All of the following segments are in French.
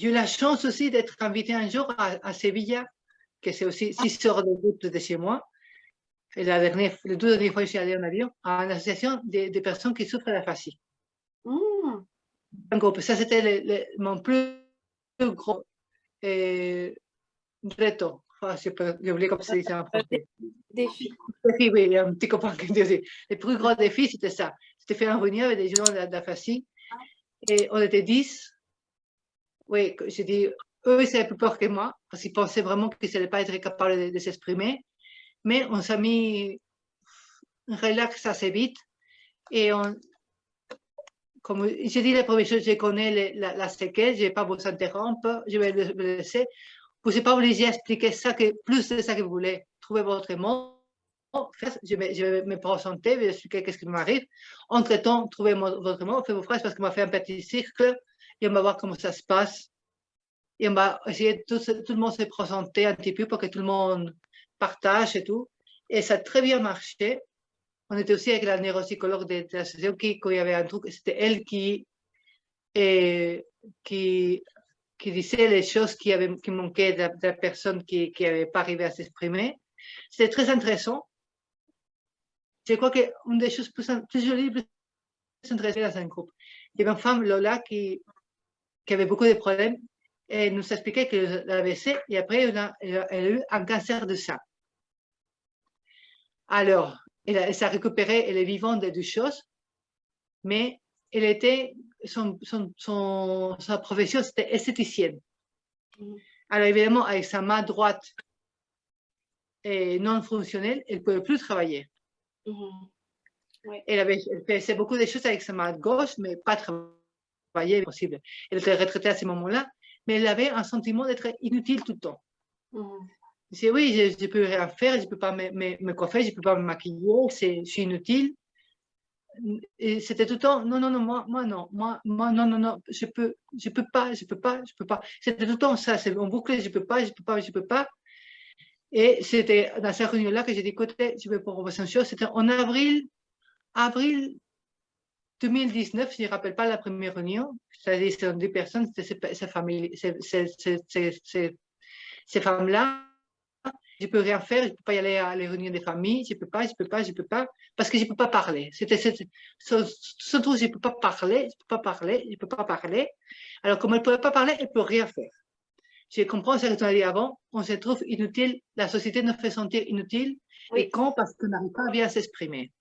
j'ai eu la chance aussi d'être invitée un jour à Sevilla, que c'est aussi 6 heures de route de chez moi. Et les 2 dernières fois que je suis allée en avion, à une association de personnes qui souffrent de la fascie. Un groupe. Ça, c'était mon plus gros reto. Enfin, j'ai oublié comment ça se dit en français. Défi. Défi, oui, il y a un petit copain qui me disait. Le plus gros défi, c'était ça. C'était faire une réunion avec des gens de la fascie. Et on était 10. Oui, j'ai dit, eux, ils avaient plus peur que moi, parce qu'ils pensaient vraiment qu'ils n'allaient pas être capables de s'exprimer. Mais on s'est mis un relax assez vite. Et comme j'ai dit la première chose, je connais la séquelle, je ne vais pas vous interrompre, je vais le laisser. Vous n'êtes pas obligé d'expliquer ça, plus de ça que vous voulez. Trouvez votre mot. Je vais me présenter, je vais expliquer qu'est-ce qui m'arrive. Entre-temps, trouvez votre mot, faites vos phrases parce qu'on m'a fait un petit cercle et on va voir comment ça se passe. Et on va essayer, tout le monde se présenter un petit peu pour que tout le monde partage et tout. Et ça a très bien marché. On était aussi avec la neuropsychologue de l'association quand il y avait un truc, c'était elle qui disait les choses qui manquaient de la personne qui n'avait pas arrivé à s'exprimer. C'était très intéressant. Je crois qu'une des choses plus jolies, plus intéressantes dans un groupe, il y avait une femme, Lola, qui avait beaucoup de problèmes et nous expliquait qu'elle avait l'AVC et après elle a eu un cancer de sein. Alors, elle s'est récupérée, elle est vivante des deux choses, mais elle était, sa profession, c'était esthéticienne. Alors, évidemment, avec sa main droite et non fonctionnelle, elle ne pouvait plus travailler. Elle faisait beaucoup de choses avec sa main gauche, mais pas travailler possible. Elle était retraitée à ce moment-là, mais elle avait un sentiment d'être inutile tout le temps. Je disais, oui, je ne peux rien faire, je ne peux pas me coiffer, je ne peux pas me maquiller, je suis inutile. Et c'était tout le temps, non, je peux pas. C'était tout le temps ça, c'est en boucle, je peux pas. Et c'était dans cette réunion-là que j'ai dit, écoutez, je vais vous proposer une chose, c'était en avril 2019, je ne me rappelle pas la première réunion, c'est-à-dire c'est 2 personnes, c'était ces femmes-là. Je ne peux rien faire, je ne peux pas y aller à les réunions des familles, je ne peux pas, parce que je ne peux pas parler. C'était surtout, je ne peux pas parler. Alors, comme elle ne pouvait pas parler, elle ne peut rien faire. Je comprends ce que tu as dit avant, on se trouve inutile, la société nous fait sentir inutile, et con parce qu'on n'arrive pas à bien s'exprimer.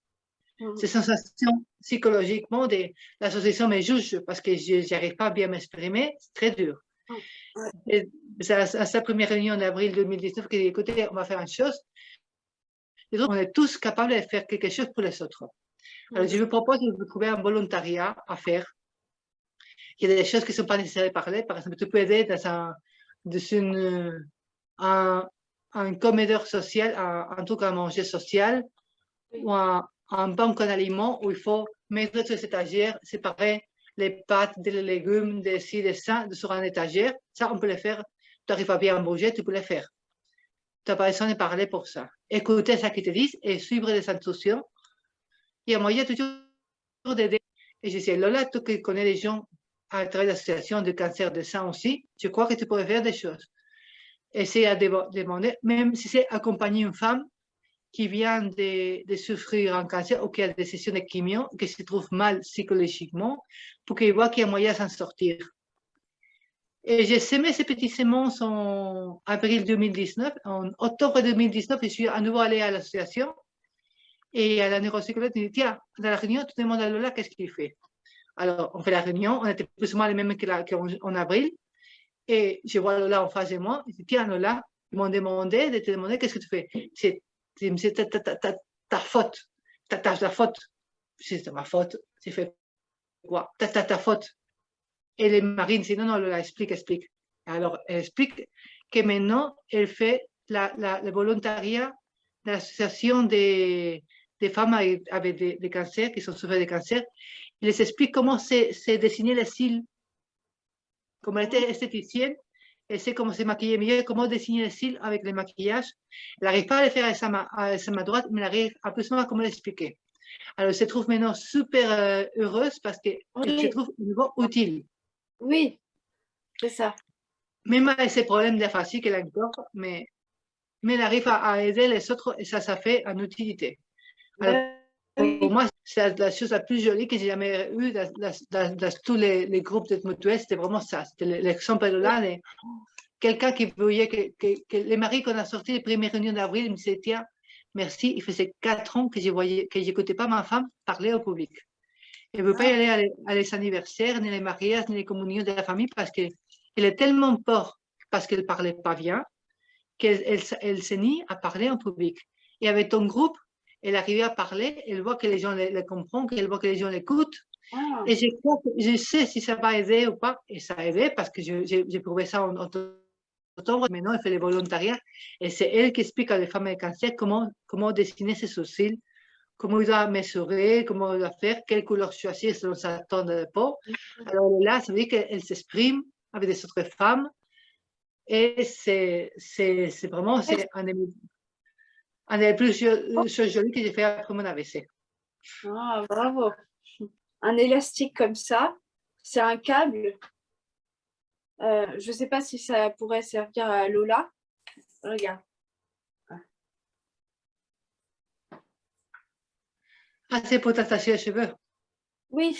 Ces sensations psychologiquement de l'association me juge parce que je n'arrive pas à bien m'exprimer, c'est très dur. C'est à sa première réunion en avril 2019 qu'il dit, écoutez, on va faire une chose. On est tous capables de faire quelque chose pour les autres. Alors, je vous propose de vous trouver un volontariat à faire. Il y a des choses qui ne sont pas nécessaires de parler. Par exemple, tu peux aider dans un comedor social, un truc à manger social, ou un banc d'aliments où il faut mettre sur cette étagère, séparer les pâtes, des légumes, des ci, des ça, sur une étagère. Ça, on peut le faire. Tu n'arrives pas bien à bouger, tu peux le faire. Tu n'as pas besoin de parler pour ça. Écouter ce qu'ils te disent et suivre les instructions. Il y a moyen toujours d'aider. Et je sais, Lola, tu qui connais les gens à travers l'association de cancer de sein aussi, je crois que tu pourrais faire des choses. Essayer de demander, même si c'est accompagner une femme qui vient de souffrir un cancer ou qui a des sessions de chimio, qui se trouve mal psychologiquement, pour qu'elle voit qu'il y a moyen de s'en sortir. Et j'ai semé ces petits semences en avril 2019. En octobre 2019, je suis à nouveau allée à l'association. Et à la neuropsychologue, je dis, tiens, dans la réunion, tu demandes à Lola qu'est-ce qu'il fait. Alors, on fait la réunion, on était plus ou moins les mêmes qu'en avril. Et je vois Lola en face de moi. Je dis, tiens, Lola, ils m'ont demandé de te demander qu'est-ce que tu fais. C'est ta faute. Ta faute. C'est ma faute. J'ai fait quoi? Ta faute. Et les marines disent, non, Lola, explique. Alors, elle explique que maintenant, elle fait le volontariat de l'association des femmes avec des cancers, qui sont souffrant de cancer. Elle les explique comment c'est dessiner les cils. Comme elle était esthéticienne, elle sait comment se maquiller mieux, comment dessiner les cils avec le maquillage. Elle n'arrive pas à le faire avec sa main droite, mais elle arrive à plus ou moins à comment l'expliquer. Alors, elle se trouve maintenant super heureuse parce qu'elle se trouve au niveau utile. Oui, c'est ça. même avec ses problèmes de fatigue qu'elle a encore, mais elle arrive à aider les autres et ça fait une utilité. Alors, pour moi, c'est la chose la plus jolie que j'ai jamais eue dans tous les groupes d'aide mutuelle. C'était vraiment ça. C'était l'exemple de là. Quelqu'un qui voyait que les maris qu'on a sortis les premières réunions d'avril, il me disait, tiens, merci, il faisait 4 ans que je n'écoutais pas ma femme parler au public. Elle ne veut pas y aller à les anniversaires, ni les mariages, ni les communions de la famille parce qu'elle est tellement peur parce qu'elle ne parlait pas bien qu'elle se nie à parler en public. Et avec ton groupe, elle arrivait à parler, elle voit que les gens le comprennent, qu'elle voit que les gens l'écoutent. Et je sais si ça va aider ou pas. Et ça a aidé parce que j'ai prouvé ça en octobre. Maintenant, elle fait les volontariats. Et c'est elle qui explique à les femmes avec cancer comment dessiner ses sourcils, comment il doit mesurer, comment il doit faire, quelle couleur choisir selon sa tone de peau. Alors là, ça veut dire qu'elle s'exprime avec des autres femmes. Et c'est vraiment un des plus jolis que j'ai fait après mon AVC. Ah, bravo. Un élastique comme ça, c'est un câble. Je ne sais pas si ça pourrait servir à Lola. Regarde. Ah, c'est pour t'attacher les cheveux? Oui.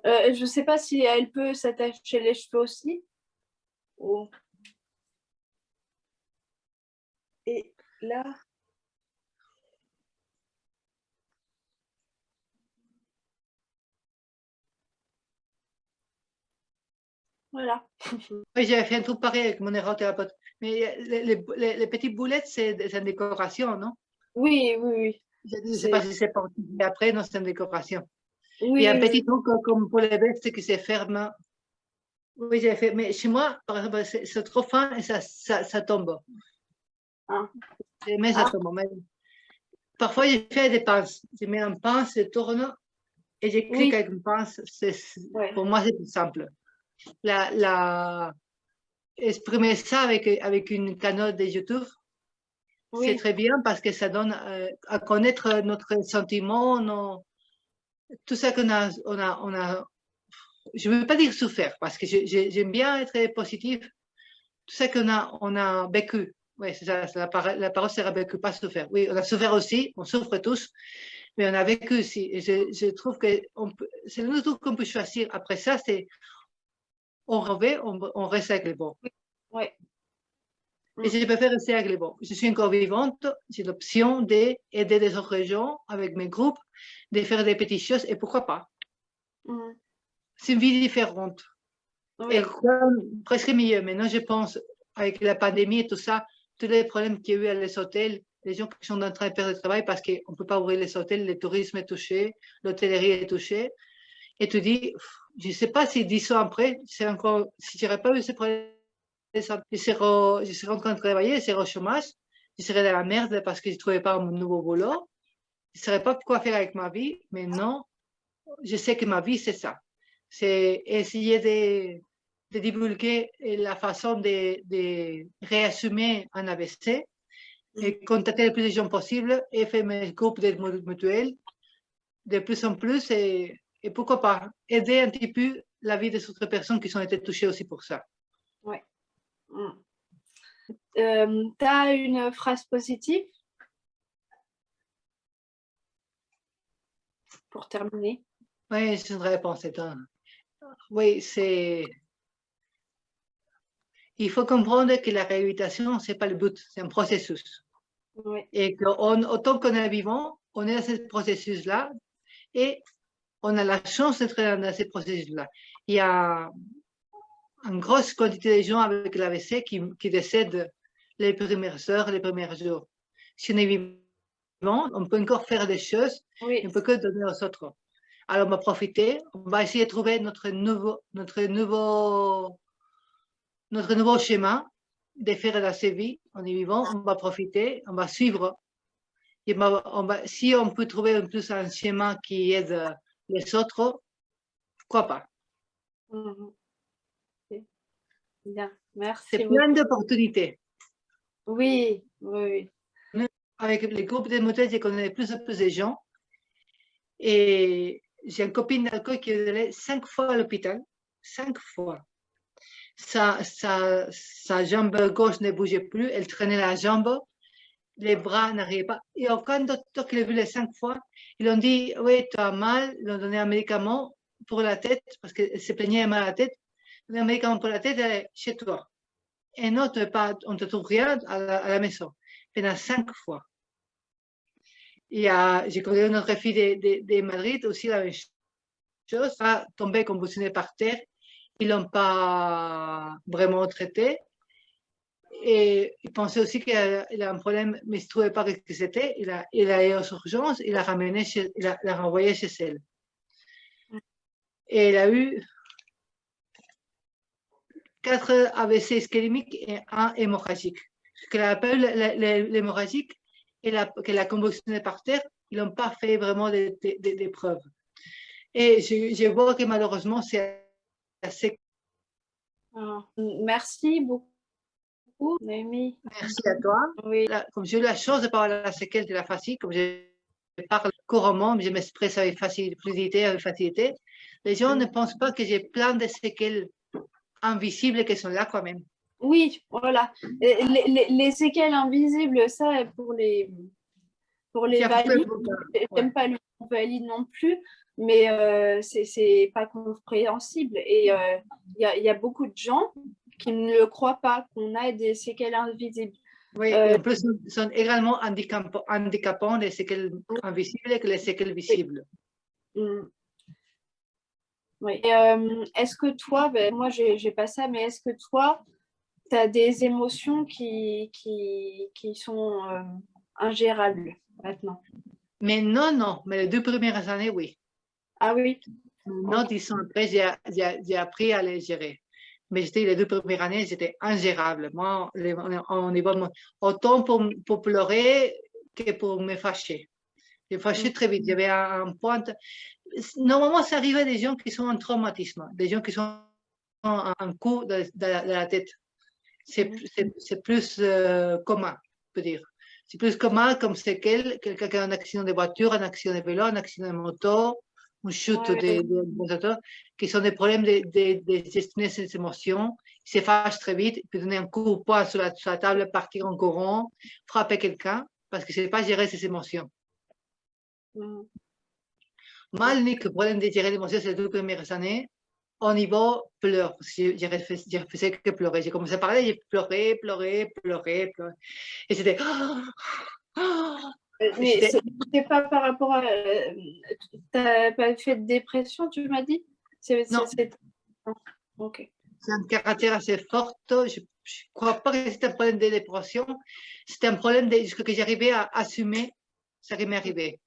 Je ne sais pas si elle peut s'attacher les cheveux aussi. Oh. Et là. Voilà. Oui, j'avais fait un truc pareil avec mon ergothérapeute. Mais les petites boulettes, c'est une décoration, non? Oui, oui, oui. Je ne sais pas si c'est parti. Mais après, non, c'est une décoration. Oui, Il y a un oui, petit truc comme pour les vestes qui se ferme. Oui, j'ai fait. Mais chez moi, par exemple, c'est trop fin et ça tombe. Ah. Mais ça tombe. Mais parfois, je fais des pinces. Je mets un pince, je tourne et je clique avec une pince. Pour moi, c'est plus simple. Exprimer ça avec une canotte de YouTube, c'est très bien parce que ça donne à connaître notre sentiment, tout ça qu'on a, je ne veux pas dire souffert parce que j'aime bien être positif, tout ça on a vécu. Oui, c'est ça, la parole sera vécu, pas souffert. Oui, on a souffert aussi, on souffre tous, mais on a vécu aussi. Et je trouve que c'est le truc qu'on peut choisir. Après ça, c'est on revêt, on recycle. Bon. Oui. Et je préfère rester avec les bons. Je suis encore vivante, j'ai l'option d'aider des autres gens avec mes groupes, de faire des petites choses, et pourquoi pas. C'est une vie différente. Oui. Et presque mieux. Maintenant, je pense, avec la pandémie et tout ça, tous les problèmes qu'il y a eu à les hôtels, les gens qui sont en train de perdre le travail parce qu'on ne peut pas ouvrir les hôtels, le tourisme est touché, l'hôtellerie est touchée. Et tu dis, je ne sais pas si 10 ans après, si je n'aurais pas eu ces problèmes, je serais en train de travailler, je serais au chômage, je serais dans la merde parce que je ne trouvais pas un nouveau boulot. Je ne saurais pas quoi faire avec ma vie, mais non, je sais que ma vie, c'est ça. C'est essayer de divulguer la façon de réassumer un AVC et contacter le plus de gens possible et faire mes groupes d'aide mutuelle de plus en plus et pourquoi pas aider un petit peu la vie des autres personnes qui ont été touchées aussi pour ça. Oui. Tu as une phrase positive pour terminer? Oui, c'est une réponse. Oui, c'est. Il faut comprendre que la réhabilitation, ce n'est pas le but, c'est un processus. Oui. Et autant qu'on est vivant, on est dans ce processus-là et on a la chance d'être dans ce processus-là. Il y a une grosse quantité de gens avec l'AVC qui décèdent les premières heures, les premiers jours. Si on est vivant, on peut encore faire des choses, oui. On ne peut que donner aux autres. Alors, on va profiter, on va essayer de trouver notre nouveau schéma de faire la vie. On est vivant, on va profiter, on va suivre. Et si on peut trouver en plus un schéma qui aide les autres, pourquoi pas? Bien, merci. C'est plein d'opportunités. Oui, oui. Avec les groupes de motards, je connais de plus en plus de gens. Et j'ai une copine d'alcool qui est allée 5 fois à l'hôpital. 5 fois. sa jambe gauche ne bougeait plus, elle traînait la jambe, les bras n'arrivaient pas. Et aucun docteur qui l'a vu les 5 fois, ils ont dit, oui, tu as mal, ils ont donné un médicament pour la tête, parce qu'elle se plaignait mal à la tête, un médicament pour la tête, elle est chez toi. Et non, on ne te trouve rien à la maison. Pendant 5 fois. J'ai connu une autre fille de Madrid, aussi la même chose, a tombé convulsionnée par terre. Ils ne l'ont pas vraiment traité. Et ils pensaient aussi qu'il a un problème, mais il ne trouvait pas ce que c'était. Il a allé aux urgences, il l'a renvoyé chez elle. Et il a eu 4 AVC ischémiques et 1 hémorragique. Ce qu'on appelle l'hémorragique et la convulsionnée par terre, ils n'ont pas fait vraiment des preuves. Et je vois que malheureusement, c'est assez. Merci beaucoup, Noémie. Merci à toi. Oui. Comme j'ai eu la chance de parler à la séquelle de la facile, comme je parle couramment, je m'expresse avec fluidité, avec facilité, les gens ne pensent pas que j'ai plein de séquelles invisibles qui sont là quand même. Oui, voilà. Les séquelles invisibles, ça, pour les valides, j'aime pas le mot valide non plus, mais c'est pas compréhensible. Et il y a beaucoup de gens qui ne le croient pas, qu'on a des séquelles invisibles. Oui, et en plus, sont également handicapants les séquelles invisibles que les séquelles visibles. Oui. Est-ce que toi, moi j'ai pas ça, mais est-ce que toi, tu as des émotions qui sont ingérables maintenant? Mais non, mais les 2 premières années, oui. Ah oui. Non, disons, après, j'ai appris à les gérer. Mais les 2 premières années, c'était ingérable. Moi, on y va autant pour pleurer que pour me fâcher. Je me fâchais très vite. J'avais un point. Normalement, ça arrive à des gens qui sont en traumatisme, des gens qui sont un coup de la tête. C'est plus commun, on peut dire. C'est plus commun comme quelqu'un qui a un accident de voiture, un accident de vélo, un accident de moto, une chute de qui sont des problèmes de gestion de ses émotions. Il se fâche très vite, il peut donner un coup de poing sur la table, partir en courant, frapper quelqu'un, parce qu'il ne sait pas gérer ses émotions. Moi, l'unique problème de gérer les émotions, c'est les 2 premières années. Au niveau pleurs, je faisais que pleurer. J'ai commencé à parler, j'ai pleuré. Et c'était. Mais c'est pas par rapport à. T'as pas fait de dépression, tu m'as dit? Non. Ok. C'est un caractère assez fort. Je ne crois pas que c'était un problème de dépression. C'était un problème que j'arrivais à assumer ce qui m'est arrivé.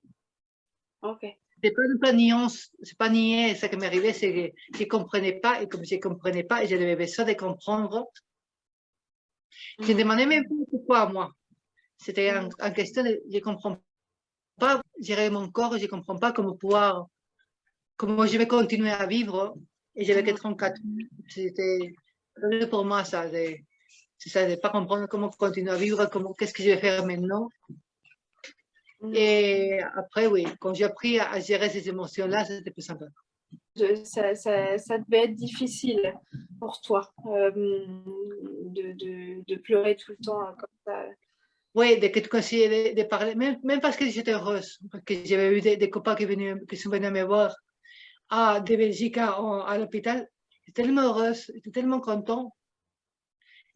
Ok. C'est pas nuance, c'est pas nier ce qui m'est arrivé, c'est que je ne comprenais pas, et comme je ne comprenais pas, et j'avais besoin de comprendre, je ne demandais même pas pourquoi moi. C'était en question de, je ne comprends pas gérer mon corps, je ne comprends pas comment je vais continuer à vivre, et j'avais que 34 ans. C'était pour moi ça, c'est ça, de ne pas comprendre comment continuer à vivre, qu'est-ce que je vais faire maintenant. Et après, oui, quand j'ai appris à gérer ces émotions-là, c'était plus sympa. Ça devait être difficile pour toi de pleurer tout le temps comme ça. Oui, de que tu conseillais de parler, même parce que j'étais heureuse, parce que j'avais eu des copains qui sont venus me voir de Belgique à l'hôpital. J'étais tellement heureuse, j'étais tellement content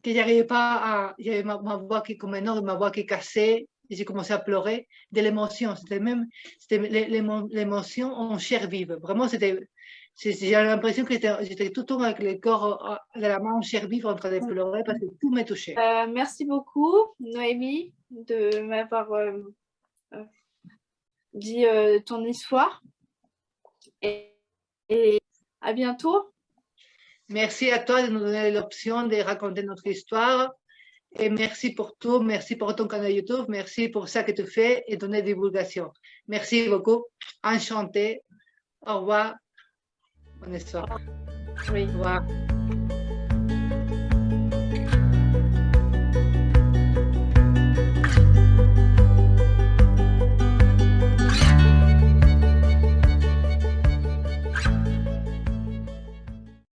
que j'arrivais pas à. J'avais ma voix qui, comme énorme, ma voix qui cassait, et j'ai commencé à pleurer de l'émotion. C'était l'émotion en chair vive. Vraiment, j'ai l'impression que j'étais tout le temps avec le corps de la main en chair vive en train de pleurer parce que tout me touchait. Merci beaucoup, Noémie, de m'avoir dit ton histoire. Et à bientôt. Merci à toi de nous donner l'option de raconter notre histoire. Et merci pour tout. Merci pour ton canal YouTube. Merci pour ça que tu fais et donner divulgation. Merci beaucoup. Enchanté. Au revoir. Bonne soirée. Oui. Au revoir.